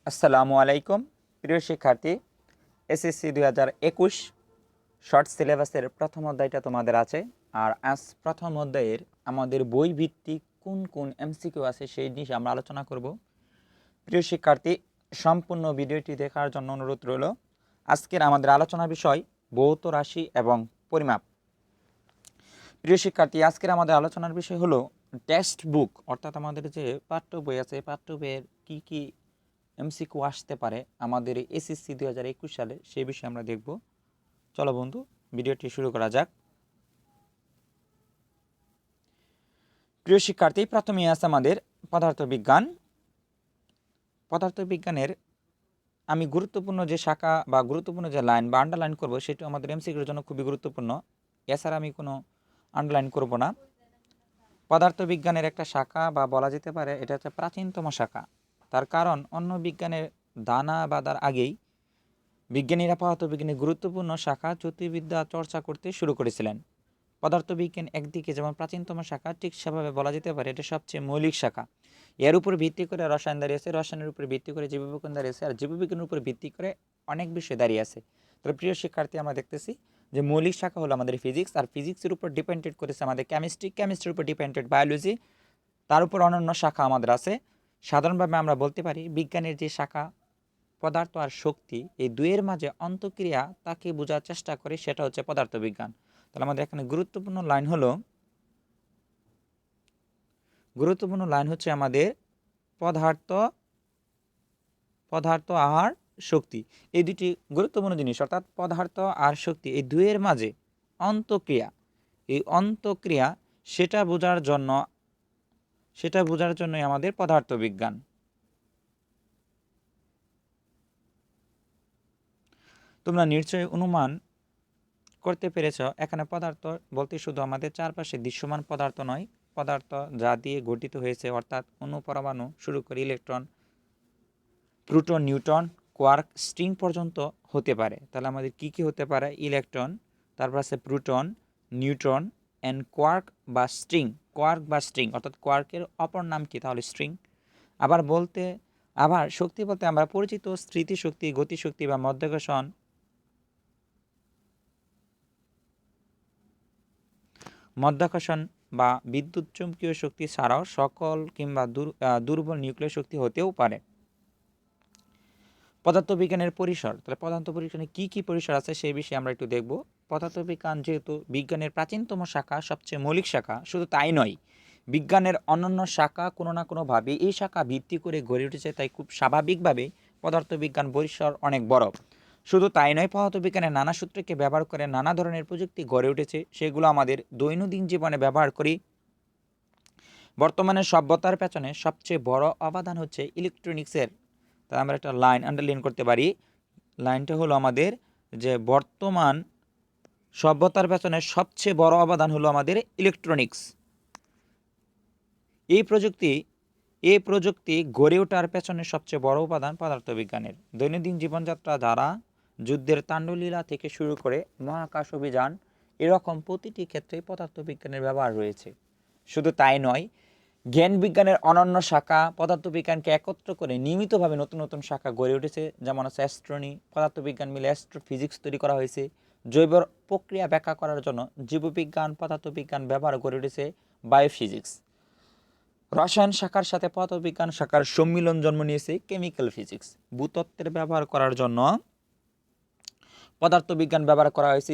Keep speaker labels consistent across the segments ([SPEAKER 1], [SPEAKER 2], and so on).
[SPEAKER 1] আসসালামু আলাইকুম প্রিয় শিক্ষার্থী, এসএসসি 2021 শর্ট সিলেবাসের প্রথম অধ্যায়টা তোমাদের আছে। আর আজ প্রথম অধ্যায়ের আমাদের বই ভিত্তিক কোন কোন এমসিকিউ আছে সেই নিয়ে আমরা আলোচনা করব। প্রিয় শিক্ষার্থী, সম্পূর্ণ ভিডিওটি দেখার জন্য অনুরোধ রইল। আজকের আমাদের আলোচনা বিষয় ভৌত রাশি এবং পরিমাপ। প্রিয় শিক্ষার্থী, আজকের আমাদের আলোচনার বিষয় হলো টেক্সট বুক, অর্থাৎ আমাদের যে পাঠ্য বই আছে পাঠ্য বইয়ের কী কী এমসিকিউ আসতে পারে আমাদের এসএসসি 2021 সালে, সেই বিষয়ে আমরা দেখব। চলো বন্ধু, ভিডিওটি শুরু করা যাক। প্রিয় শিক্ষার্থী, প্রথমেই আছে আমাদের পদার্থবিজ্ঞান। পদার্থবিজ্ঞানের আমি গুরুত্বপূর্ণ যে শাখা বা গুরুত্বপূর্ণ যে লাইন বা আন্ডারলাইন করব সেটা আমাদের এমসিকিউর জন্য খুবই গুরুত্বপূর্ণ। এছাড়া আমি কোনো আন্ডারলাইন করব না। পদার্থবিজ্ঞানের একটা শাখা বা বলা যেতে পারে এটা হচ্ছে প্রাচীনতম শাখা। তার কারণ অন্য বিজ্ঞানের দানা বাঁধার আগেই বিজ্ঞানীরা পদার্থবিজ্ঞানের গুরুত্বপূর্ণ শাখা জ্যোতির্বিদ্যা চর্চা করতে শুরু করেছিলেন। পদার্থবিজ্ঞান একদিকে যেমন প্রাচীনতম শাখা, ঠিক সেভাবে বলা যেতে পারে এটা সবচেয়ে মৌলিক শাখা। এর উপর ভিত্তি করে রসায়ন দাঁড়িয়েছে, রসায়নের উপর ভিত্তি করে জীববিজ্ঞান দাঁড়িয়েছে, আর জীববিজ্ঞানের উপর ভিত্তি করে অনেক বিষয় দাঁড়িয়ে আছে। তবে প্রিয় শিক্ষার্থী, আমরা দেখতেছি যে মৌলিক শাখা হলো আমাদের ফিজিক্স, আর ফিজিক্সের উপর ডিপেন্ডেড করেছে আমাদের কেমিস্ট্রি, কেমিস্ট্রির উপর ডিপেন্ডেড বায়োলজি, তার উপর অন্যান্য শাখা আমাদের আছে। সাধারণভাবে আমরা বলতে পারি বিজ্ঞানের যে শাখা পদার্থ আর শক্তি, এই দুয়ের মাঝে অন্তঃক্রিয়া তাকে বোঝার চেষ্টা করে, সেটা হচ্ছে পদার্থবিজ্ঞান। তাহলে আমাদের এখানে গুরুত্বপূর্ণ লাইন হচ্ছে আমাদের পদার্থ পদার্থ আর শক্তি, এই দুটি গুরুত্বপূর্ণ জিনিস। অর্থাৎ পদার্থ আর শক্তি এই দুয়ের মাঝে অন্তঃক্রিয়া, এই অন্তঃক্রিয়া সেটা বোঝার জন্যই আমাদের পদার্থবিজ্ঞান। তোমরা নিশ্চয়ই অনুমান করতে পেরেছ এখানে পদার্থ বলতে শুধু আমাদের চারপাশে দৃশ্যমান পদার্থ নয়, পদার্থ যা দিয়ে গঠিত হয়েছে, অর্থাৎ অণু, পরমাণু শুরু করে electron, proton, neutron, quark, string পর্যন্ত হতে পারে। তাহলে আমাদের কি কি হতে পারে? ইলেকট্রন, তারপর আছে প্রোটন, নিউট্রন অ্যান্ড কোয়ার্ক বা স্ট্রিং। কোয়ার্ক বা স্ট্রিং, অর্থাৎ কোয়ার্কের অপর নাম কি? তাহলে স্ট্রিং। আবার শক্তি বলতে আমরা পরিচিত স্মৃতিশক্তি, গতিশক্তি বা মধ্যাকর্ষণ বা বিদ্যুৎ চুম্বকীয় শক্তি ছাড়াও সকল কিংবা দুর্বল নিউক্লিয় শক্তি হতেও পারে। পদার্থবিজ্ঞানের পরিসর, তাহলে পদার্থবিজ্ঞানে কি কি পরিসর আছে সেই বিষয়ে আমরা একটু দেখব। পদার্থবিজ্ঞান যেহেতু বিজ্ঞানের প্রাচীনতম শাখা, সবচেয়ে মৌলিক শাখা, শুধু তাই নয়, বিজ্ঞানের অন্যান্য শাখা কোনো না কোনোভাবে এই শাখা ভিত্তি করে গড়ে উঠেছে, তাই খুব স্বাভাবিকভাবে পদার্থবিজ্ঞান পরিসর অনেক বড়। শুধু তাই নয়, পদার্থবিজ্ঞানের নানা সূত্রকে ব্যবহার করে নানা ধরনের প্রযুক্তি গড়ে উঠেছে, সেগুলো আমাদের দৈনন্দিন জীবনে ব্যবহার করি। বর্তমানে সভ্যতার পেছনে সবচেয়ে বড় অবদান হচ্ছে ইলেকট্রনিক্সের। তা আমরা একটা লাইন আন্ডারলাইন করতে পারি। লাইনটা হলো আমাদের যে বর্তমান সভ্যতার পেছনে সবচেয়ে বড় অবদান হলো আমাদের ইলেকট্রনিক্স। এই প্রযুক্তি গড়ে ওঠার পেছনে সবচেয়ে বড় উপাদান পদার্থবিজ্ঞানের। দৈনন্দিন জীবনযাত্রা দ্বারা যুদ্ধের তাণ্ডলীলা থেকে শুরু করে মহাকাশ অভিযান, এরকম প্রতিটি ক্ষেত্রে পদার্থবিজ্ঞানের ব্যবহার রয়েছে। শুধু তাই নয়, জ্ঞান বিজ্ঞানের অনন্য শাখা পদার্থবিজ্ঞানকে একত্র করে নিয়মিতভাবে নতুন নতুন শাখা গড়ে উঠেছে, যেমন আছে অ্যাস্ট্রনি, পদার্থবিজ্ঞান মিলে অ্যাস্ট্রোফিজিক্স তৈরি করা হয়েছে। জৈব প্রক্রিয়া ব্যাখ্যা করার জন্য জীববিজ্ঞান পদার্থবিজ্ঞান ব্যবহার করে উঠেছে বায়োফিজিক্স। রসায়ন শাখার সাথে পদার্থবিজ্ঞান শাখার সম্মিলন জন্ম নিয়েছে কেমিক্যাল ফিজিক্স। ভূতত্ত্বের ব্যবহার করার জন্য পদার্থবিজ্ঞান ব্যবহার করা হয়েছে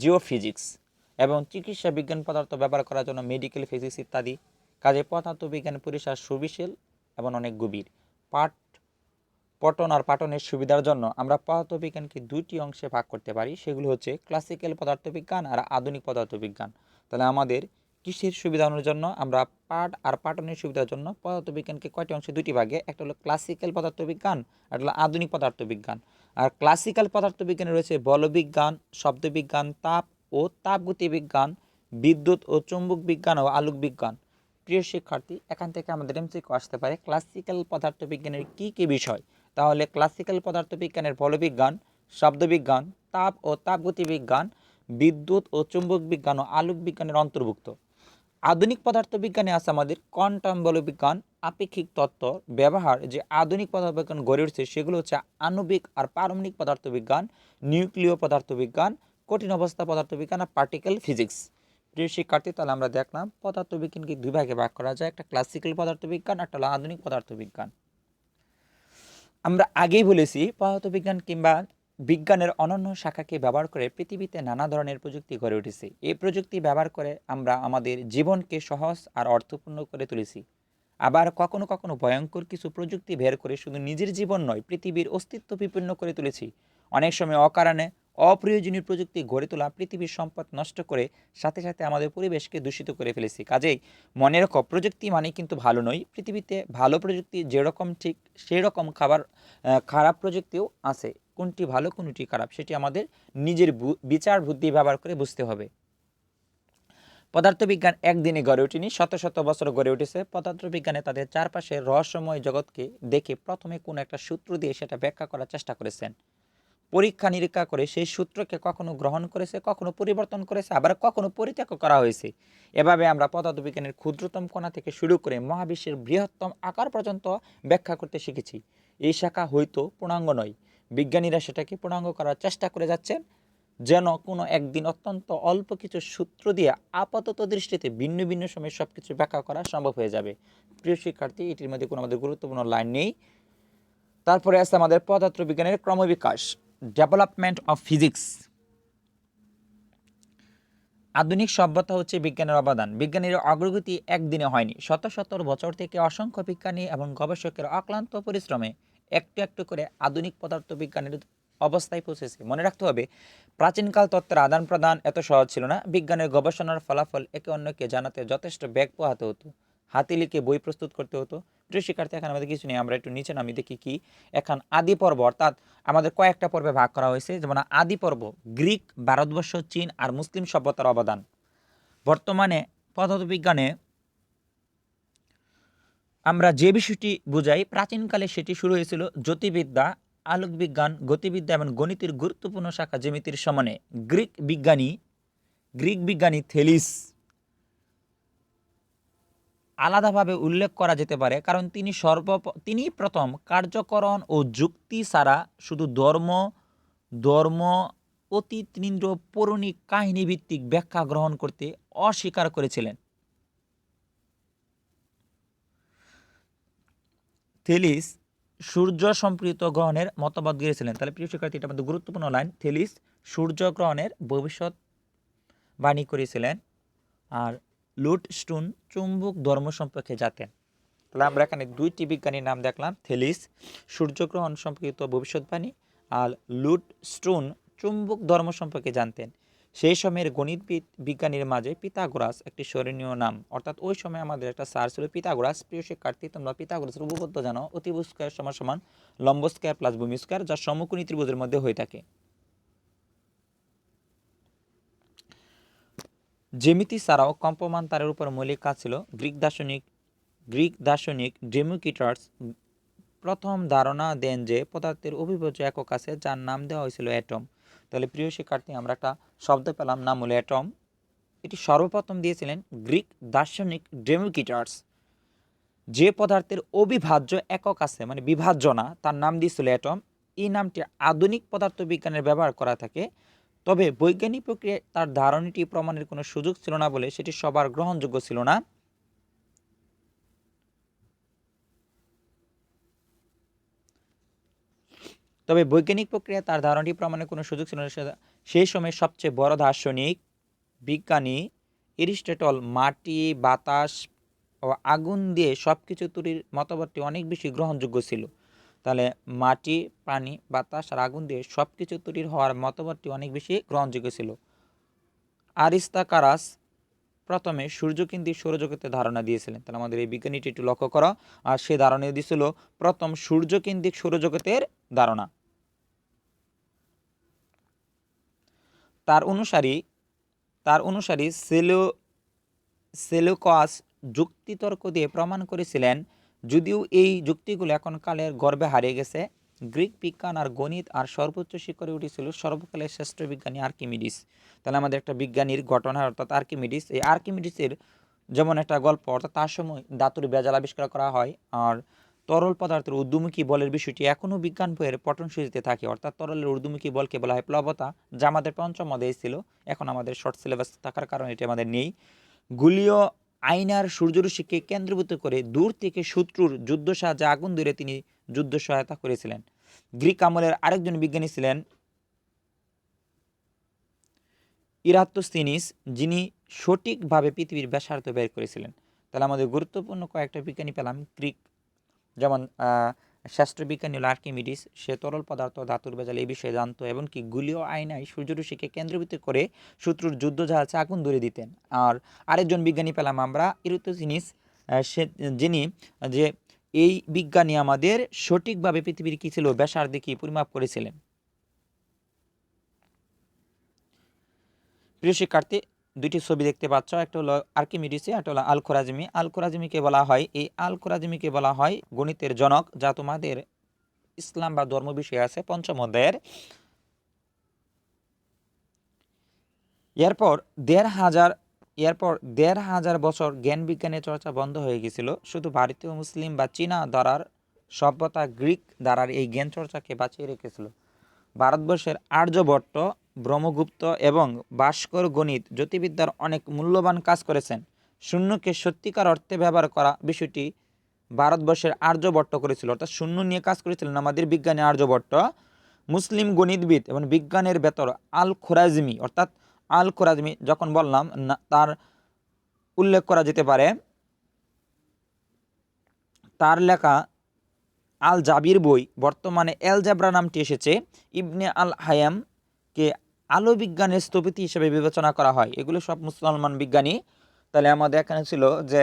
[SPEAKER 1] জিওফিজিক্স, এবং চিকিৎসা বিজ্ঞান পদার্থ ব্যবহার করার জন্য মেডিকেল ফিজিক্স ইত্যাদি। কাজে পদার্থবিজ্ঞান পরিসর সুবিশাল এবং অনেক গভীর। পঠন আর পাঠনের সুবিধার জন্য আমরা পদার্থবিজ্ঞানকে দুটি অংশে ভাগ করতে পারি, সেগুলো হচ্ছে ক্লাসিক্যাল পদার্থবিজ্ঞান আর আধুনিক পদার্থবিজ্ঞান। তাহলে আমাদের কিসের সুবিধার জন্য আমরা পাঠ আর পাঠনের সুবিধার জন্য পদার্থবিজ্ঞানকে কয়টি অংশে? দুটি ভাগে। একটা হলো ক্লাসিক্যাল পদার্থবিজ্ঞান, একটা হলো আধুনিক পদার্থবিজ্ঞান। আর ক্লাসিক্যাল পদার্থবিজ্ঞানে রয়েছে বলবিজ্ঞান, শব্দবিজ্ঞান, তাপ ও তাপগতিবিজ্ঞান, বিদ্যুৎ ও চৌম্বক বিজ্ঞান ও আলোক বিজ্ঞান। প্রিয় শিক্ষার্থী, এখান থেকে আমাদের এমসিকিউ আসতে পারে ক্লাসিক্যাল পদার্থবিজ্ঞানের কি কি বিষয়। তাহলে ক্লাসিক্যাল পদার্থবিজ্ঞানের বলবিজ্ঞান, শব্দবিজ্ঞান, তাপ ও তাপগতিবিজ্ঞান, বিদ্যুৎ ও চৌম্বক বিজ্ঞান ও আলোক বিজ্ঞানের অন্তর্ভুক্ত। আধুনিক পদার্থবিজ্ঞানে আছে আমাদের কোয়ান্টাম বলবিজ্ঞান, আপেক্ষিক তত্ত্ব ব্যবহার। যে আধুনিক পদার্থবিজ্ঞান গড়ে উঠছে সেগুলো হচ্ছে আণবিক আর পারমাণবিক পদার্থবিজ্ঞান, নিউক্লিয় পদার্থবিজ্ঞান, কঠিন অবস্থা পদার্থবিজ্ঞান আর পার্টিকেল ফিজিক্স। প্রিয় শিক্ষার্থী, তাহলে আমরা দেখলাম পদার্থবিজ্ঞানকে দুই ভাগে ভাগ করা যায়, একটা ক্লাসিক্যাল পদার্থবিজ্ঞান, একটা হলো আধুনিক পদার্থবিজ্ঞান। আমরা আগেই বলেছি পদার্থবিজ্ঞান কিংবা বিজ্ঞানের অনন্য শাখাকে ব্যবহার করে পৃথিবীতে নানা ধরনের প্রযুক্তি গড়ে উঠেছে। এই প্রযুক্তি ব্যবহার করে আমরা আমাদের জীবনকে সহজ আর অর্থপূর্ণ করে তুলেছি। আবার কখনো কখনো ভয়ঙ্কর কিছু প্রযুক্তি বের করে শুধু নিজের জীবন নয়, পৃথিবীর অস্তিত্ব বিপন্ন করে তুলেছি। অনেক সময় অকারণে অপ্রয়োজনীয় প্রযুক্তি গড়ে তোলা পৃথিবীর সম্পদ নষ্ট করে সাথে সাথে আমাদের পরিবেশকে দূষিত করে ফেলেছি। কাজেই মনে রাখো, প্রযুক্তি মানে কিন্তু ভালো নয়। পৃথিবীতে ভালো প্রযুক্তি যেরকম ঠিক সেই রকম খারাপ প্রযুক্তিও আছে। কোনটি ভালো কোনটি খারাপ সেটি আমাদের নিজের বিচার বুদ্ধি ব্যবহার করে বুঝতে হবে। পদার্থবিজ্ঞান একদিনে গড়ে ওঠেনি, শত শত বছর গড়ে উঠেছে। পদার্থবিজ্ঞানে তাদের চারপাশের রহস্যময় জগৎকে দেখে প্রথমে কোনো একটা সূত্র দিয়ে সেটা ব্যাখ্যা করার চেষ্টা করেছেন। পরীক্ষা নিরীক্ষা করে সেই সূত্রকে কখনো গ্রহণ করেছে, কখনো পরিবর্তন করেছে, আবার কখনো পরিত্যাগ করা হয়েছে। এভাবে আমরা পদার্থবিজ্ঞানের ক্ষুদ্রতম কণা থেকে শুরু করে মহাবিশ্বের বৃহত্তম আকার পর্যন্ত ব্যাখ্যা করতে শিখেছি। এই শাখা হয়তো পূর্ণাঙ্গ নয়, বিজ্ঞানীরা সেটাকে পূর্ণাঙ্গ করার চেষ্টা করে যাচ্ছেন, যেন কোনো একদিন অত্যন্ত অল্প কিছু সূত্র দিয়ে আপাতত দৃষ্টিতে ভিন্ন ভিন্ন সময়ে সব কিছু ব্যাখ্যা করা সম্ভব হয়ে যাবে। প্রিয় শিক্ষার্থী, এটির মধ্যে কোনো আমাদের গুরুত্বপূর্ণ লাইন নেই। তারপরে আছে আমাদের পদার্থবিজ্ঞানের ক্রমবিকাশ, ডেভেলপমেন্ট অফ ফিজিক্স। আধুনিক সভ্যতা হচ্ছে বিজ্ঞানের অবদান। বিজ্ঞানের অগ্রগতি একদিনে হয়নি, শত শত বছর থেকে অসংখ্য বিজ্ঞানী এবং গবেষকের অক্লান্ত পরিশ্রমে একটু একটু করে আধুনিক পদার্থবিজ্ঞানের অবস্থায় পৌঁছেছে। মনে রাখতে হবে, প্রাচীনকাল তত্ত্বের আদান প্রদান এত সহজ ছিল না। বিজ্ঞানের গবেষণার ফলাফল একে অন্যকে জানাতে যথেষ্ট বেগ পোহাতে হতো, হাতে লিখে বই প্রস্তুত করতে হতো। প্রিয় শিক্ষার্থী, এখানে আমাদের কিছু নেই, আমরা একটু নিচে নামি দেখি কি। এখন আদি পর্ব, অর্থাৎ আমাদের কয়েকটা পর্বে ভাগ করা হয়েছে। যেমন আদি পর্ব, গ্রিক, ভারতবর্ষ, চীন আর মুসলিম সভ্যতার অবদান। বর্তমানে পদার্থবিজ্ঞানে আমরা যে বিষয়টি বুঝাই, প্রাচীনকালে সেটি শুরু হয়েছিল জ্যোতির্বিদ্যা, আলোকবিজ্ঞান, গতিবিদ্যা এবং গণিতের গুরুত্বপূর্ণ শাখা জ্যামিতির সমানে। গ্রিক বিজ্ঞানী থেলিস আলাদাভাবে উল্লেখ করা যেতে পারে, কারণ তিনি প্রথম কার্যকরণ ও যুক্তি ছাড়া শুধু ধর্ম অতীন্দ্র পৌরাণিক কাহিনীভিত্তিক ব্যাখ্যা গ্রহণ করতে অস্বীকার করেছিলেন। থেলিস সূর্য সম্পৃক্ত গ্রহণের মতবাদ দিয়েছিলেন। তাহলে প্রিয় শিক্ষার্থী, এটা আমাদের গুরুত্বপূর্ণ লাইন। থেলিস সূর্যগ্রহণের ভবিষ্যৎবাণী করেছিলেন। আর লুডস্টোন চুম্বক ধর্ম সম্পর্কে জানতেন। তাহলে আমরা এখানে দুইটি বিজ্ঞানীর নাম দেখলাম, থেলিস সূর্যগ্রহণ সম্পর্কিত ভবিষ্যৎবাণী আর লুডস্টোন চুম্বক ধর্ম সম্পর্কে জানতেন। সেই সময়ের গণিত বিজ্ঞানীর মাঝে পিথাগোরাস একটি স্মরণীয় নাম, অর্থাৎ ওই সময় আমাদের একটা স্যার ছিল পিথাগোরাস। প্রিয় শিক্ষার্থী, তোমরা পিথাগোরাসের উপপাদ্য জানো, অতিভুজ স্কয়ার সমান সমান লম্ব স্কয়ার প্লাস ভূমি স্কয়ার, যা সমকোণী ত্রিভুজের মধ্যে হয়ে থাকে। জ্যামিতি ছাড়াও কম্পমান তারের উপর মৌলিক কাজ ছিল। গ্রিক দার্শনিক ডেমোক্রিটাস প্রথম ধারণা দেন যে পদার্থের অবিভাজ্য একক আছে, যার নাম দেওয়া হয়েছিল অ্যাটম। তাহলে প্রিয় শিক্ষার্থী, আমরা একটা শব্দ পেলাম, নাম হলো অ্যাটম। এটি সর্বপ্রথম দিয়েছিলেন গ্রিক দার্শনিক ডেমোক্রিটাস। যে পদার্থের অবিভাজ্য একক আছে, মানে বিভাজ্য না, তার নাম দিয়েছিল অ্যাটম। এই নামটি আধুনিক পদার্থবিজ্ঞানের ব্যবহার করা থাকে। তবে বৈজ্ঞানিক প্রক্রিয়ায় তার ধারণাটি প্রমাণের কোনো সুযোগ ছিল না বলে সেটি সবার গ্রহণযোগ্য ছিল না। তবে বৈজ্ঞানিক প্রক্রিয়ায় তার ধারণাটি প্রমাণের কোনো সুযোগ ছিল না। সেই সময় সবচেয়ে বড় দার্শনিক বিজ্ঞানী এরিস্টটল মাটি, বাতাস ও আগুন দিয়ে সব কিছু তৈরির মতবাদটি অনেক বেশি গ্রহণযোগ্য ছিল। তাহলে মাটি, পানি, বাতাস আর আগুন দিয়ে সব কিছু তৈরির হওয়ার মতবাদটি অনেক বেশি গ্রহণযোগ্য ছিল। আরিস্তাকারাস প্রথমে সূর্যকেন্দ্রিক সৌরজগতের ধারণা দিয়েছিলেন। তাহলে আমাদের এই বিজ্ঞানীটি একটু লক্ষ্য করো। আর সে ধারণা দিয়েছিল প্রথম সূর্যকেন্দ্রিক সৌরজগতের ধারণা। তার অনুসারী সেলুকাস যুক্তিতর্ক দিয়ে প্রমাণ করেছিলেন, যদিও এই যুক্তিগুলো এখন কালের গর্ভে হারিয়ে গেছে। গ্রিক বিজ্ঞান আর গণিত আর সর্বোচ্চ শিখরে উঠেছিল সর্বকালের শ্রেষ্ঠ বিজ্ঞানী আর্কিমিডিস। তাহলে আমাদের একটা বিজ্ঞানীর ঘটনা, অর্থাৎ আর্কিমিডিস। এই আর্কিমিডিসের যেমন একটা গল্প, অর্থাৎ তার সময় ধাতুর ভেজাল আবিষ্কার করা হয়। আর তরল পদার্থের ঊর্ধ্বমুখী বলের বিষয়টি এখনও বিজ্ঞান বইয়ের পঠনসূচিতে থাকে, অর্থাৎ তরলের ঊর্ধ্বমুখী বলকে বলা হয় প্লবতা, যা আমাদের পঞ্চম অধ্যায়ে ছিল, এখন আমাদের শর্ট সিলেবাস থাকার কারণে এটি আমাদের নেই। গুলীয় আয়নার সূর্যরশ্মিকে কেন্দ্রীভূত করে দূর থেকে শত্রুর যুদ্ধ সাহায্যে আগুন ধরে তিনি যুদ্ধ সহায়তা করেছিলেন। গ্রিক আমলের আরেকজন বিজ্ঞানী ছিলেন ইরাটোস্থেনিস, যিনি সঠিকভাবে পৃথিবীর ব্যাসার্ধ বের করেছিলেন। তাহলে আমাদের গুরুত্বপূর্ণ কয়েকটা বিজ্ঞানী পেলাম গ্রিক, যেমন শ্রেষ্ঠ বিজ্ঞানী হল আর্কিমিডিস, সে তরল পদার্থ ধাতুর ভেজাল এই বিষয়ে জানতো, এবং কি গুলীয় আয়নায় সূর্যরশ্মিকে কেন্দ্রীভূত করে শত্রুর যুদ্ধ জাহাজে আগুন ধরে দিতেন। আর আরেকজন বিজ্ঞানী পেলাম আমরা ইরাটোস্থেনিস, সে যিনি যে এই বিজ্ঞানী আমাদের সঠিকভাবে পৃথিবীর কী ছিল ব্যাসার্ধে কি পরিমাপ করেছিলেন। প্রিয় শিক্ষার্থী, দুইটি ছবি দেখতে পাচ্ছ, একটা হলো আর্কিমিডিসে, একটা হলো আল খোরাজিমি। আল খোরাজিমিকে বলা হয়, এই আল খোরাজিমিকে বলা হয় গণিতের জনক, যা তোমাদের ইসলাম বা ধর্ম বিষয় আছে পঞ্চম অধ্যায়ের। এরপর দেড় হাজার বছর জ্ঞান বিজ্ঞানের চর্চা বন্ধ হয়ে গেছিল। শুধু ভারতীয় মুসলিম বা চীনা দ্বারার সভ্যতা গ্রিক দ্বারার এই জ্ঞান চর্চাকে বাঁচিয়ে রেখেছিল। ভারতবর্ষের আর্যভট্ট, ব্রহ্মগুপ্ত এবং ভাস্কর গণিত জ্যোতির্বিদ্যার অনেক মূল্যবান কাজ করেছেন। শূন্যকে সত্যিকার অর্থে ব্যবহার করা বিষয়টি ভারতবর্ষের আর্যভট্ট করেছিল, অর্থাৎ শূন্য নিয়ে কাজ করেছিলেন আমাদের বিজ্ঞানী আর্যভট্ট। মুসলিম গণিতবিদ এবং বিজ্ঞানের ভেতর আল খোরাজমি, অর্থাৎ আল খোরাজমি যখন বললাম তার উল্লেখ করা যেতে পারে তার লেখা আল জাবির বই, বর্তমানে অ্যালজেব্রা নামটি এসেছে। ইবনে আল হায়ামকে আলো বিজ্ঞানের স্থপতি হিসেবে বিবেচনা করা হয়। এগুলো সব মুসলমান বিজ্ঞানী। তাহলে আমাদের এখানে ছিল যে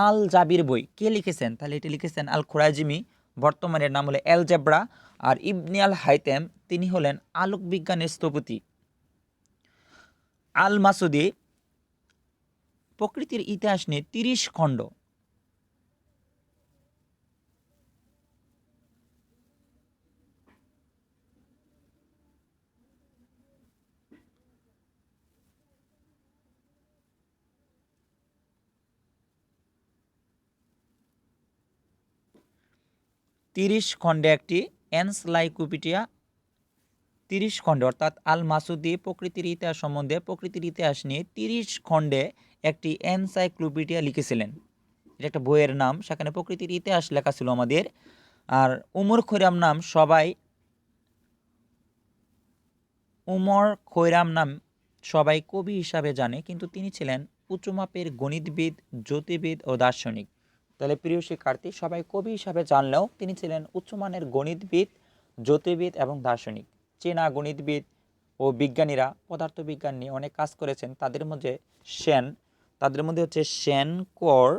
[SPEAKER 1] আল জাবির বই কে লিখেছেন, তাহলে এটি লিখেছেন আল খোরাজিমি, বর্তমানের নাম হলো অ্যালজেব্রা। আর ইবনে আল হাইতেম, তিনি হলেন আলোক বিজ্ঞানের স্থপতি। আল মাসুদি প্রকৃতির ইতিহাস নিয়ে 30 খণ্ড, 30 খণ্ডে একটি এনসাইক্লোপিডিয়া, 30 খণ্ডে, অর্থাৎ আল মাসুদি প্রকৃতির ইতিহাস সম্বন্ধে, প্রকৃতির ইতিহাস নিয়ে 30 খণ্ডে একটি এনসাইক্লোপিডিয়া লিখেছিলেন। এটা একটা বইয়ের নাম, সেখানে প্রকৃতির ইতিহাস লেখা ছিল আমাদের। আর উমর খৈরাম নাম সবাই কবি হিসাবে জানে, কিন্তু তিনি ছিলেন উচ্চমাপের গণিতবিদ, জ্যোতির্বিদ ও দার্শনিক। তাহলে প্রিয় শিক্ষার্থী, সবাই কবি হিসাবে জানলেও তিনি ছিলেন উচ্চমানের গণিতবিদ, জ্যোতির্বিদ এবং দার্শনিক। চীনা গণিতবিদ ও বিজ্ঞানীরা পদার্থবিজ্ঞান নিয়ে অনেক কাজ করেছেন। তাদের মধ্যে হচ্ছে শেন কোর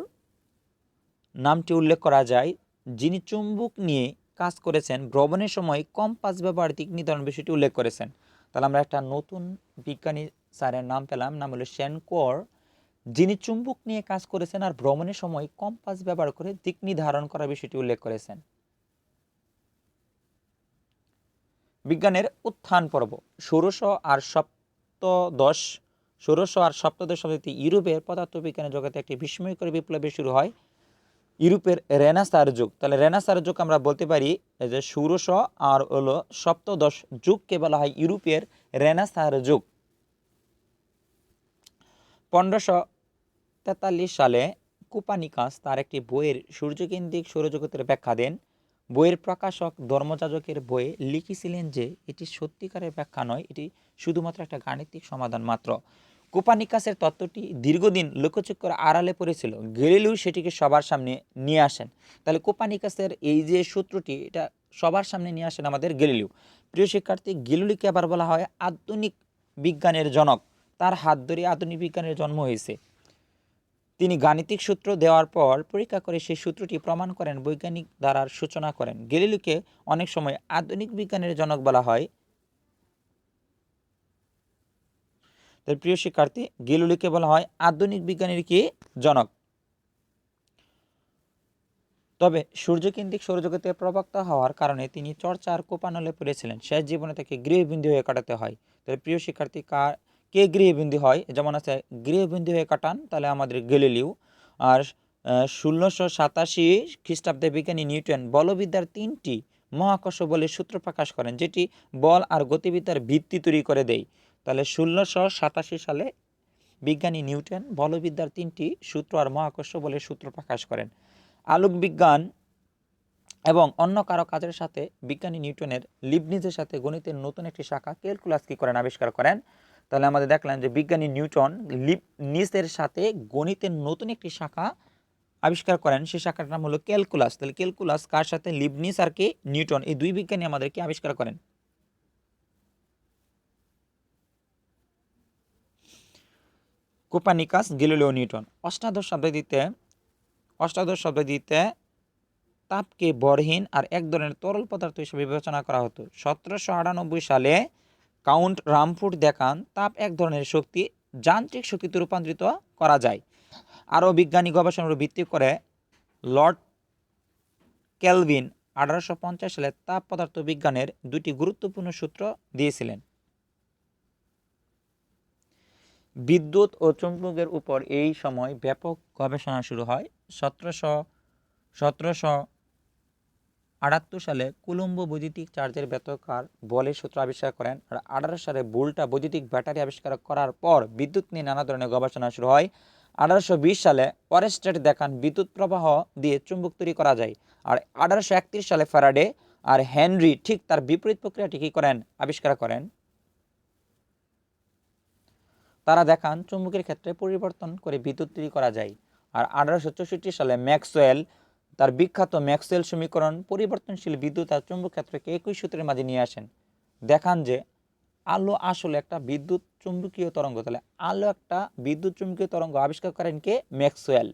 [SPEAKER 1] নামটি উল্লেখ করা যায়, যিনি চুম্বক নিয়ে কাজ করেছেন, ভ্রমণের সময় কম্পাস ব্যবহার দিক নির্ধারণ বিষয়টি উল্লেখ করেছেন। তাহলে আমরা একটা নতুন বিজ্ঞানী স্যারের নাম পেলাম, নাম হলো শেন কোর, যিনি চুম্বক নিয়ে কাজ করেছেন আর ভ্রমণের সময় কম্পাস ব্যবহার করে দিক নির্ধারণ করার বিষয়টি উল্লেখ করেছেন। বিজ্ঞানের উত্থান পর্ব। ষোড়শ আর সপ্তদশ শতাব্দীতে ইউরোপের পদার্থবিজ্ঞানের জগতে একটি বিস্ময়কর বিপ্লবে শুরু হয় ইউরোপের রেনেসাঁর যুগ। তাহলে রেনেসাঁর যুগ আমরা বলতে পারি যে ষোড়শ আর হলো সপ্তদশ যুগকে বলা হয় ইউরোপের রেনেসাঁর যুগ। 1543 সালে কোপার্নিকাস তার একটি বইয়ের সূর্যকেন্দ্রিক সৌরজগতের ব্যাখ্যা দেন। বইয়ের প্রকাশক ধর্মযাজকের বইয়ে লিখেছিলেন যে এটি সত্যিকারের ব্যাখ্যা নয়, এটি শুধুমাত্র একটা গাণিতিক সমাধান মাত্র। কোপার্নিকাসের তত্ত্বটি দীর্ঘদিন লোকচক্ষুর আড়ালে পড়েছিল, গ্যালিলিও সেটিকে সবার সামনে নিয়ে আসেন। তাহলে কোপার্নিকাসের এই যে সূত্রটি, এটা সবার সামনে নিয়ে আসেন আমাদের গ্যালিলিও। প্রিয় শিক্ষার্থী, গ্যালিলিওকে আবার বলা হয় আধুনিক বিজ্ঞানের জনক। তার হাত ধরে আধুনিক বিজ্ঞানের জন্ম হয়েছে। তিনি গাণিতিক সূত্র দেওয়ার পর পরীক্ষা করে সেই সূত্রটি প্রমাণ করেন, বৈজ্ঞানিক ধারার সূচনা করেন। গ্যালিলিওকে অনেক সময় আধুনিক বিজ্ঞানের জনক বলা হয়। তাই প্রিয় শিক্ষার্থী, গ্যালিলিওকে বলা হয় আধুনিক বিজ্ঞানের কি জনক। তবে সূর্যকেন্দ্রিক সৌরজগতে প্রবক্তা হওয়ার কারণে তিনি চর্চার কোপানলে পড়েছিলেন। শেষ জীবনে তাকে গৃহবন্দী হয়ে কাটাতে হয়। তবে প্রিয় শিক্ষার্থী, কে গৃহবন্দী হয়, যেমন আছে গৃহবন্দী হয়ে কাটান, তাহলে আমাদের গ্যালিলিও। আর 1687 খ্রিস্টাব্দে বিজ্ঞানী নিউটন বলবিদ্যার 3টি মহাকর্ষ বলের সূত্র প্রকাশ করেন, যেটি বল আর গতিবিদ্যার ভিত্তি তৈরি করে দেয়। তাহলে 1687 সালে বিজ্ঞানী নিউটন বলবিদ্যার 3টি সূত্র আর মহাকর্ষ বলের সূত্র প্রকাশ করেন। আলোক বিজ্ঞান এবং অন্য কারো কাজের সাথে বিজ্ঞানী নিউটনের লিবনিজের সাথে গণিতের নতুন একটি শাখা ক্যালকুলাস কি করেন, আবিষ্কার করেন। তাহলে আমাদের দেখলাম যে বিজ্ঞানী নিউটন লিবনিজের সাথে গণিতের নতুন একটি শাখা আবিষ্কার করেন, সেই শাখাটার নাম হলো ক্যালকুলাস। তাহলে ক্যালকুলাস কার সাথে, লিবনিজ আর কি নিউটন, এই দুই বিজ্ঞানী আমাদের কি আবিষ্কার করেন। Copernicus, Galileo, Newton. অষ্টাদশ শতাব্দীতে তাপকে ভরহীন আর এক ধরনের তরল পদার্থ হিসেবে বিবেচনা করা হতো। 1798 সালে কাউন্ট রামফোর্ড দেখান তাপ এক ধরনের শক্তি, যান্ত্রিক শক্তিতে রূপান্তরিত করা যায়। আরও বিজ্ঞানী গবেষণার ভিত্তি করে লর্ড কেলভিন 1850 সালে তাপ পদার্থ বিজ্ঞানের 2টি গুরুত্বপূর্ণ সূত্র দিয়েছিলেন। বিদ্যুৎ ও চুম্বকের উপর এই সময় ব্যাপক গবেষণা শুরু হয়। 1778 সালে কুলম্বো বৈদ্যুতিক চার্জের বেতকার বলের সূত্র আবিষ্কার করেন। আর 18 সালে ভোল্টা বৈদ্যুতিক ব্যাটারি আবিষ্কার করার পর বিদ্যুৎ নিয়ে নানা ধরনের গবেষণা শুরু হয়। 1820 সালে ওরেস্টেড দেখান বিদ্যুৎ প্রবাহ দিয়ে চুম্বক তৈরি করা যায়। আর 1831 সালে ফ্যারাডে আর হেনরি ঠিক তার বিপরীত প্রক্রিয়াটি কি করেন, আবিষ্কার করেন। তারা দেখান চুম্বকের ক্ষেত্রে পরিবর্তন করে বিদ্যুৎ তৈরি করা যায়। আর 1864 সালে ম্যাক্সওয়েল তার বিখ্যাত ম্যাক্সওয়েল সমীকরণ পরিবর্তনশীল বিদ্যুৎ আর চুম্বক ক্ষেত্রকে একই সূত্রের মাঝে নিয়ে আসেন। দেখান যে আলো আসলে একটা বিদ্যুৎ চুম্বকীয় তরঙ্গ। তাহলে আলো একটা বিদ্যুৎ চুম্বকীয় তরঙ্গ আবিষ্কার করেন কে, ম্যাক্সওয়েল।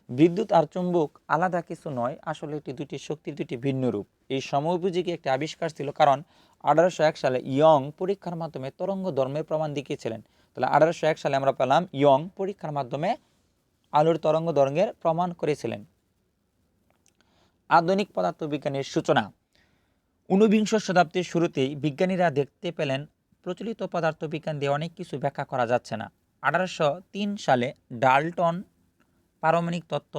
[SPEAKER 1] বিদ্যুৎ আর চুম্বক আলাদা কিছু নয়, আসলে এটি দুটি শক্তির দুটি ভিন্ন রূপ। এই সময়োপযোগী একটি আবিষ্কার ছিল, কারণ 1801 সালে ইয়ং পরীক্ষার মাধ্যমে তরঙ্গ ধর্মের প্রমাণ দেখিয়েছিলেন। তাহলে 1801 সালে আমরা পেলাম ইয়ং পরীক্ষার মাধ্যমে আলোর তরঙ্গ দৈর্ঘ্যের প্রমাণ করেছিলেন। আধুনিক পদার্থবিজ্ঞানের সূচনা। 19বিংশ শতাব্দীর শুরুতেই বিজ্ঞানীরা দেখতে পেলেন প্রচলিত পদার্থবিজ্ঞান দিয়ে অনেক কিছু ব্যাখ্যা করা যাচ্ছে না। 1803 সালে ডাল্টন পারমাণবিক তত্ত্ব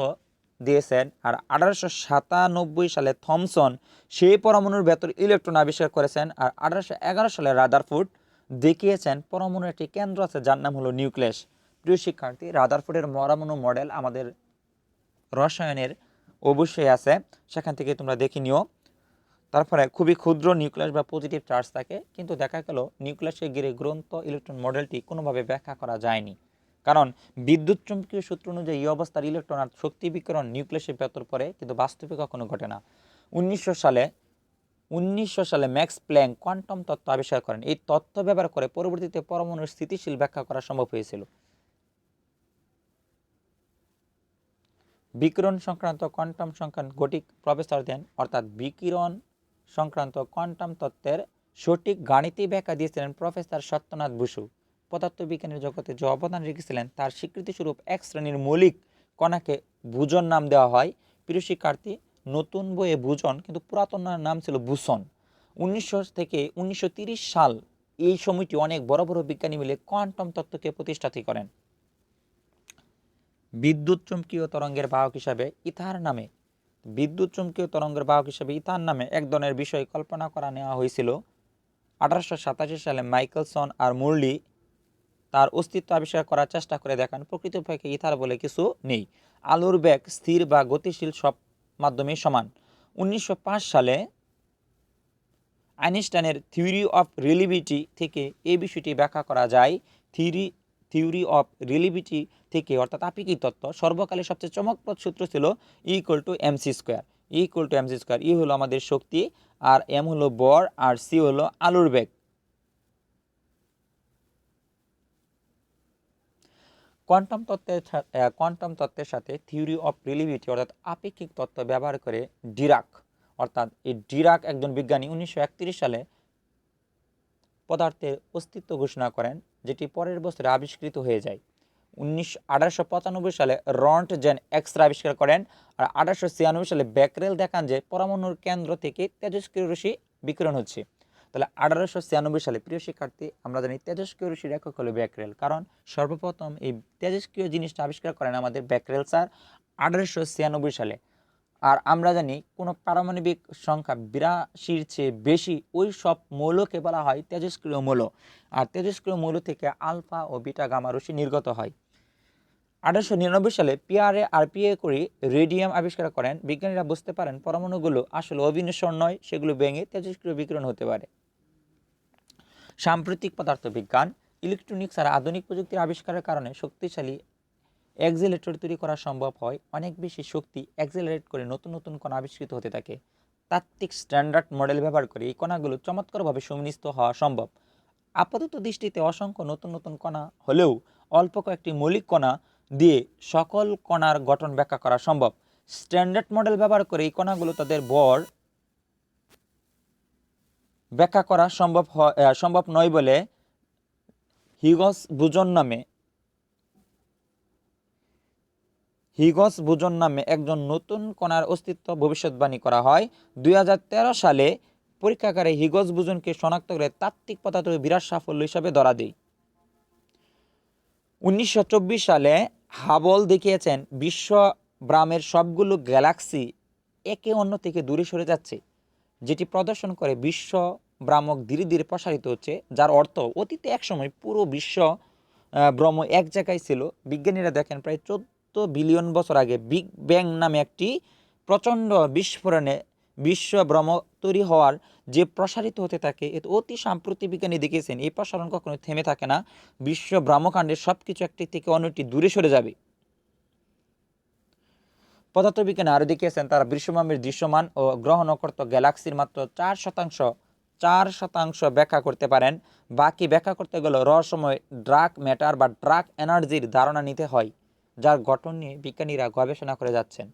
[SPEAKER 1] দিয়েছেন। আর 1897 সালে থমসন সেই পরমাণুর ভেতর ইলেকট্রন আবিষ্কার করেছেন। আর 1811 সালে রাদারফোর্ড দেখিয়েছেন পরমাণুর একটি কেন্দ্র আছে যার নাম হলো নিউক্লিয়াস। প্রিয় শিক্ষার্থী, রাদারফোর্ডের পরমাণু মডেল আমাদের রসায়নের অবশ্যই আছে, সেখান থেকে তোমরা দেখে নিও। তারপরে খুবই ক্ষুদ্র নিউক্লিয়াস বা পজিটিভ চার্জ থাকে, কিন্তু দেখা গেল নিউক্লিয়াসকে ঘিরে গ্রন্থ ইলেকট্রন মডেলটি কোনোভাবে ব্যাখ্যা করা যায়নি, কারণ বিদ্যুৎ চুম্বকীয় সূত্র অনুযায়ী এই অবস্থার ইলেকট্রন আর শক্তি বিকিরণ নিউক্লিয়াসের ভেতর পড়ে, কিন্তু বাস্তবে কখনো ঘটে না। 1900 সালে ম্যাক্স প্ল্যাঙ্ক কোয়ান্টাম তত্ত্ব আবিষ্কার করেন। এই তত্ত্ব ব্যবহার করে পরবর্তীতে পরমাণুর স্থিতিশীল ব্যাখ্যা করা সম্ভব হয়েছিল। বিকিরণ সংক্রান্ত কোয়ান্টাম সংক্রান্ত গঠিক প্রফেসর দেন, অর্থাৎ বিকিরণ সংক্রান্ত কোয়ান্টাম তত্ত্বের সঠিক গাণিতিক ব্যাখ্যা দিয়েছিলেন প্রফেসর সত্যনাথ বসু। পদার্থবিজ্ঞানের জগতে যে অবদান রেখেছিলেন তার স্বীকৃতিস্বরূপ এক শ্রেণীর মৌলিক কণাকে বুজন নাম দেওয়া হয়। প্রিয় শিক্ষার্থী, নতুন বইয়ে বুজন, কিন্তু পুরাতন নাম ছিল বুসন। 1900 থেকে 1930 সাল এই সময়টি অনেক বড় বড় বিজ্ঞানী মিলে কোয়ান্টাম তত্ত্বকে প্রতিষ্ঠা করেন। বিদ্যুৎ চুম্বকীয় তরঙ্গের বাহক হিসাবে ইথার নামে এক ধরনের বিষয় কল্পনা করা নেওয়া হয়েছিল। 1887 সালে মাইকেলসন আর মুরলি তার অস্তিত্ব আবিষ্কার করার চেষ্টা করে দেখান প্রকৃতপক্ষে ইথার বলে কিছু নেই। আলোর বেগ স্থির বা গতিশীল সব মাধ্যমে সমান। 1905 সালে আইনস্টাইনের থিওরি অফ রিলেটিভিটি থেকে এই বিষয়টি ব্যাখ্যা করা যায়। থিওরি অফ রিলেটিভিটি থেকে, অর্থাৎ আপেক্ষিক তত্ত্ব, সর্বকালের সবচেয়ে চমকপ্রদ সূত্র ছিল E=mc²। ই হলো আমাদের শক্তি, আর এম হলো ভর, আর সি হলো আলোর বেগ। কোয়ান্টাম তত্ত্বের সাথে থিওরি অফ রিলেটিভিটি অর্থাৎ আপেক্ষিক তত্ত্ব ব্যবহার করে ডিরাক একজন বিজ্ঞানী 1931 সালে পদার্থের অস্তিত্ব ঘোষণা করেন, যেটি পরের বছরে আবিষ্কৃত হয়ে যায়। 1895 সালে রন্টজেন এক্স-রে আবিষ্কার করেন। আর 1896 সালে বেকেরেল দেখান যে পরমাণুর কেন্দ্র থেকে তেজস্ক্রিয় রশ্মি বিকিরণ হচ্ছে। তাহলে 1896 সালে প্রিয় শিক্ষার্থী আমরা জানি তেজস্ক্রিয় রশ্মির একক হলো ব্যাকরেল, কারণ সর্বপ্রথম এই তেজস্ক্রিয় জিনিসটা আবিষ্কার করেন আমাদের ব্যাকরেল স্যার 1896 সালে। আর আমরা জানি কোনো পারমাণবিক সংখ্যা 82-র চেয়ে বেশি ওই সব মৌলকে বলা হয় তেজস্ক্রিয় মৌল, আর তেজস্ক্রিয় মৌল থেকে আলফা ও বিটা গামা রশ্মি নির্গত হয়। 1899 সালে পিয়ারে আর পিয়ে করে রেডিয়াম আবিষ্কার করেন। বিজ্ঞানীরা বুঝতে পারেন পরমাণুগুলো আসলে অবিনশ্বর নয়, সেগুলো ভেঙে তেজস্ক্রিয় বিকিরণ হতে পারে। সাম্প্রতিক পদার্থবিজ্ঞান, ইলেকট্রনিক্স আর আধুনিক প্রযুক্তির আবিষ্কারের কারণে শক্তিশালী অ্যাক্সিলারেটর তৈরি করা সম্ভব হয়। অনেক বেশি শক্তি অ্যাক্সিলারেট করে নতুন নতুন কণা আবিষ্কৃত হতে থাকে। তাত্ত্বিক স্ট্যান্ডার্ড মডেল ব্যবহার করে এই কণাগুলো চমৎকারভাবে সুনিশ্চিত হওয়া সম্ভব। আপাতত দৃষ্টিতে অসংখ্য নতুন নতুন কণা হলেও অল্প কয়েকটি মৌলিক কণা দিয়ে সকল কণার গঠন ব্যাখ্যা করা সম্ভব। স্ট্যান্ডার্ড মডেল ব্যবহার করে এই কণাগুলো তাদের ভর ব্যাখ্যা করা সম্ভব নয় বলে হিগস বুজন নামে একজন নতুন কণার অস্তিত্ব ভবিষ্যৎবাণী করা হয়। 2013 সালে পরীক্ষাগারে হিগস বুজনকে শনাক্ত করে তাত্ত্বিক পদার্থের বিরাট সাফল্য হিসাবে ধরা দেয়। 1924 সালে হাবল দেখিয়েছেন বিশ্ব ব্রহ্মাণ্ডের সবগুলো গ্যালাক্সি একে অন্য থেকে দূরে সরে যাচ্ছে, যেটি প্রদর্শন করে বিশ্ব ব্রহ্মাণ্ড ধীরে ধীরে প্রসারিত হচ্ছে, যার অর্থ অতীতে একসময় পুরো বিশ্ব ব্রহ্ম এক জায়গায় ছিল। বিজ্ঞানীরা দেখেন প্রায় 14 বিলিয়ন বছর আগে বিগ ব্যাং নামে একটি প্রচণ্ড বিস্ফোরণে বিশ্ব ব্রহ্ম তৈরি হওয়ার যে প্রসারিত হতে থাকে, এতে অতি সাম্প্রতিক বিজ্ঞানী দেখেছেন এই প্রসারণ কখনো থেমে থাকে না। বিশ্ব ব্রহ্মাণ্ডের সব কিছু একটি থেকে অন্যটি দূরে সরে যাবে। পদার্থবিজ্ঞানী আরও দেখিয়েছেন তারা বিশ্বব্রহ্মাণ্ডের দৃশ্যমান ও গ্রহণকর্ত গ্যালাক্সির মাত্র 4% ব্যাখ্যা করতে পারেন। বাকি ব্যাখ্যা করতে গেলে রহস্যময় ডার্ক ম্যাটার বা ডার্ক এনার্জির ধারণা নিতে হয়, যার গঠন নিয়ে বিজ্ঞানীরা গবেষণা করে যাচ্ছেন।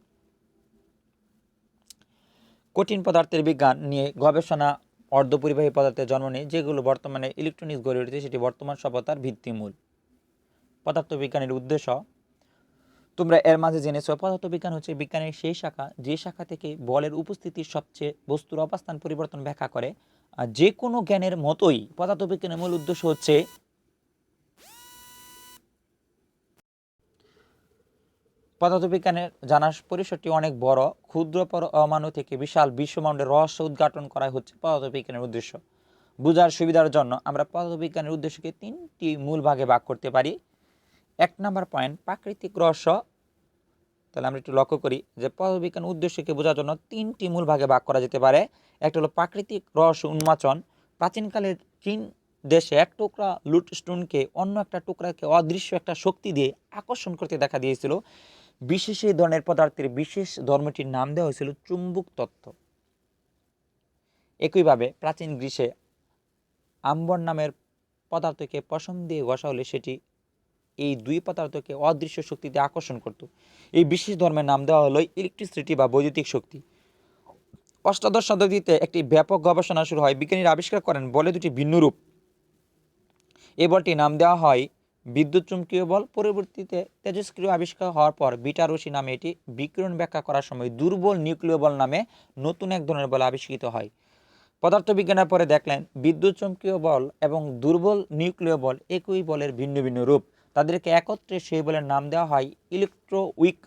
[SPEAKER 1] কঠিন পদার্থের বিজ্ঞান নিয়ে গবেষণা অর্ধপরিবাহী পদার্থের জন্ম নেয়, যেগুলো বর্তমানে ইলেকট্রনিক্স গড়ে উঠেছে, সেটি বর্তমান সভ্যতার ভিত্তিমূল। পদার্থবিজ্ঞানের উদ্দেশ্য তোমরা এর মাঝে জেনেছো, পদার্থবিজ্ঞান হচ্ছে বিজ্ঞানের সেই শাখা যে শাখা থেকে বলের উপস্থিতির সবচেয়ে বস্তুর অবস্থান পরিবর্তন ব্যাখ্যা করে। আর যে কোনো জ্ঞানের মতোই পদার্থবিজ্ঞানের মূল উদ্দেশ্য হচ্ছে পদার্থবিজ্ঞানের জানার পরিসরটি অনেক বড়। ক্ষুদ্র পরমাণু থেকে বিশাল বিশ্বব্রহ্মাণ্ডের রহস্য উদ্ঘাটন করা হচ্ছে পদার্থবিজ্ঞানের উদ্দেশ্য। বোঝার সুবিধার জন্য আমরা পদার্থবিজ্ঞানের উদ্দেশ্যকে 3টি মূল ভাগে ভাগ করতে পারি। 1 নম্বর পয়েন্ট, প্রাকৃতিক রহস্য। তাহলে আমরা একটু লক্ষ্য করি যে পদার্থবিজ্ঞানের উদ্দেশ্যকে বোঝার জন্য 3টি মূল ভাগে ভাগ করা যেতে পারে। একটা হলো প্রাকৃতিক রহস্য উন্মোচন। প্রাচীনকালের চীন দেশে এক টুকরা লুট স্টোনকে অন্য একটা টুকরাকে অদৃশ্য একটা শক্তি দিয়ে আকর্ষণ করতে দেখা দিয়েছিল। বিশেষ এই ধরনের পদার্থের বিশেষ ধর্মটির নাম দেওয়া হয়েছিল চুম্বক তত্ত্ব। একইভাবে প্রাচীন গ্রীসে আম্বর নামের পদার্থকে পশম দিয়ে ঘষা হলে সেটি এই দুই পদার্থকে অদৃশ্য শক্তি দিয়ে আকর্ষণ করত। এই বিশেষ ধর্মের নাম দেওয়া হলো ইলেকট্রিসিটি বা বৈদ্যুতিক শক্তি। অষ্টাদশ শতাব্দীতে একটি ব্যাপক গবেষণা শুরু হয়। বিজ্ঞানীরা আবিষ্কার করেন বলে দুটি ভিন্ন রূপ। এই বলটির নাম দেওয়া হয় বিদ্যুৎ চুম্বকীয় বল। পরবর্তীতে তেজস্ক্রিয় আবিষ্কার হওয়ার পর বিটা রশ্মি নামে এটি বিকিরণ ব্যাখ্যা করার সময় দুর্বল নিউক্লিয় বল নামে নতুন এক ধরনের বল আবিষ্কৃত হয়। পদার্থবিজ্ঞানের পরে দেখলেন বিদ্যুৎ চুম্বকীয় বল এবং দুর্বল নিউক্লিয় বল একই বলের ভিন্ন ভিন্ন রূপ। তাদেরকে একত্রে সেই বলের নাম দেওয়া হয় ইলেকট্রোউইক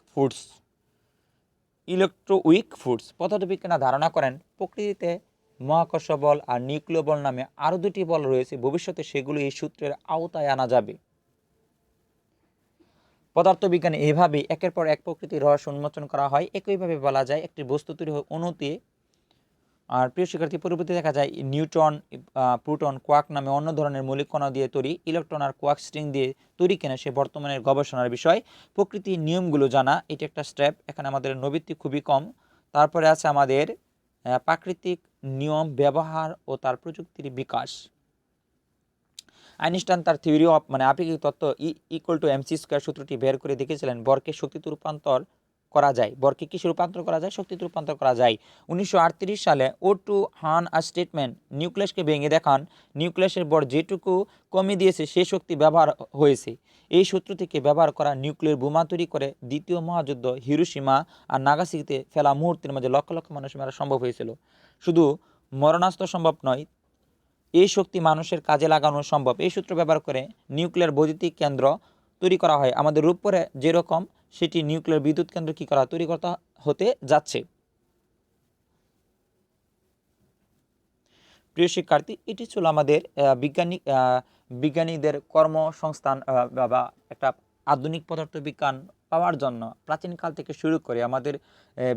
[SPEAKER 1] ফোর্স। পদার্থবিজ্ঞানীরা ধারণা করেন প্রকৃতিতে মহাকর্ষ বল আর নিউক্লিয় বল নামে আরও দুটি বল রয়েছে, ভবিষ্যতে সেগুলো এই সূত্রের আওতায় আনা যাবে। পদার্থবিজ্ঞানে এভাবে একের পর এক প্রকৃতির রহস্য উন্মোচন করা হয়। একইভাবে বলা যায় একটি বস্তু তৈরি হয় অণুতে। আর প্রিয় শিক্ষার্থী, পরবর্তী দেখা যায় নিউট্রন, প্রোটন, কোয়ার্ক নামে অন্য ধরনের মৌলিক কণা দিয়ে তৈরি। ইলেকট্রন আর কোয়ার্ক স্ট্রিং দিয়ে তৈরি কিনা সে বর্তমানের গবেষণার বিষয়। প্রকৃতির নিয়মগুলো জানা এটি একটা স্টেপ, এখানে আমাদের নৈবিত্তিক খুবই কম। তারপরে আছে আমাদের প্রাকৃতিক নিয়ম ব্যবহার ও তার প্রযুক্তির বিকাশ। আইনস্টাইন তার থিওরি অফ আপেক্ষিক তত্ত্ব E=mc² সূত্রটি বের করে দেখেছিলেন বরকে শক্তিতে রূপান্তর করা যায়। বরকে কিসে রূপান্তর করা যায়? শক্তিতে রূপান্তর করা যায়। 1938 সালে O2 হান স্টেটমেন্ট নিউক্লিয়াসকে ভেঙে দেখান নিউক্লিয়াসের বর যেটুকু কমে দিয়েছে সে শক্তি ব্যবহার হয়েছে। এই সূত্র থেকে ব্যবহার করা নিউক্লিয়ার বোমা তৈরি করে দ্বিতীয় মহাযুদ্ধ হিরোশিমা আর নাগাসাকিতে ফেলা মুহূর্তের মাঝে লক্ষ লক্ষ মানুষ মারা সম্ভব হয়েছিল। শুধু মরণাস্ত্র সম্ভব নয়, এই শক্তি মানুষের কাজে লাগানো সম্ভব। এই সূত্র ব্যবহার করে নিউক্লিয়ার বৈদ্যুতিক কেন্দ্র তৈরি করা হয়। আমাদের রূপরে যেরকম সেটি নিউক্লিয়ার বিদ্যুৎ কেন্দ্র কী করা তৈরি করতে হতে যাচ্ছে। প্রিয় শিক্ষার্থী, এটি ছিল আমাদের বিজ্ঞানীদের কর্মসংস্থান বা একটা আধুনিক পদার্থবিজ্ঞান পাওয়ার জন্য প্রাচীনকাল থেকে শুরু করে আমাদের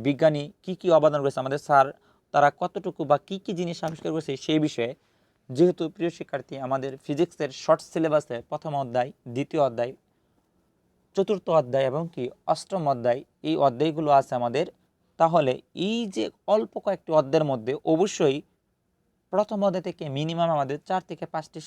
[SPEAKER 1] বিজ্ঞানী কি কি অবদান রয়েছে, আমাদের স্যার তারা কতটুকু বা কি কি জিনিস আবিষ্কার করেছে সেই বিষয়ে। যেহেতু প্রিয় শিক্ষার্থী, আমাদের ফিজিক্সের শর্ট সিলেবাসে প্রথম অধ্যায়, দ্বিতীয় অধ্যায়, চতুর্থ অধ্যায় এবং কি অষ্টম অধ্যায়, এই অধ্যায়গুলো আছে আমাদের। তাহলে এই যে অল্প কয়েকটি অধ্যায়ের মধ্যে অবশ্যই প্রথম অধ্যায় থেকে মিনিমাম আমাদের 4 থেকে 5টি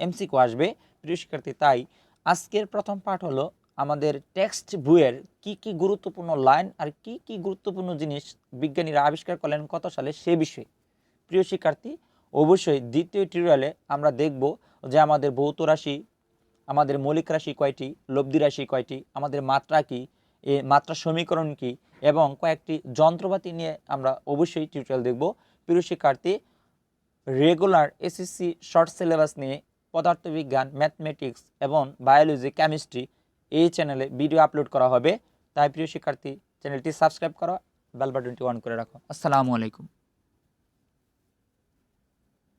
[SPEAKER 1] এমসিকিউ আসবে প্রিয় শিক্ষার্থী। তাই আজকের প্রথম পার্ট হলো আমাদের টেক্সট বইয়ের কি কি গুরুত্বপূর্ণ লাইন আর কি কি গুরুত্বপূর্ণ জিনিস বিজ্ঞানীরা আবিষ্কার করলেন কত সালে সে বিষয়ে। প্রিয় শিক্ষার্থী, অবশ্যই দ্বিতীয় টিউটোরিয়ালে আমরা দেখব যে আমাদের ভৌত রাশি, আমাদের মৌলিক রাশি কয়টি, লব্ধি রাশি কয়টি, আমাদের মাত্রা কি, এ মাত্রা সমীকরণ কি, এবং কয়েকটি যন্ত্রপাতি নিয়ে আমরা অবশ্যই টিউটোরিয়াল দেখব। প্রিয় শিক্ষার্থী, রেগুলার এসএসসি শর্ট সিলেবাস নিয়ে পদার্থবিজ্ঞান, ম্যাথমেটিক্স এবং বায়োলজি, কেমিস্ট্রি এই চ্যানেলে ভিডিও আপলোড করা হবে। তাই প্রিয় শিক্ষার্থী, চ্যানেলটি সাবস্ক্রাইব করো, বেল বাটনটি অন করে রাখো। আসসালামু আলাইকুম।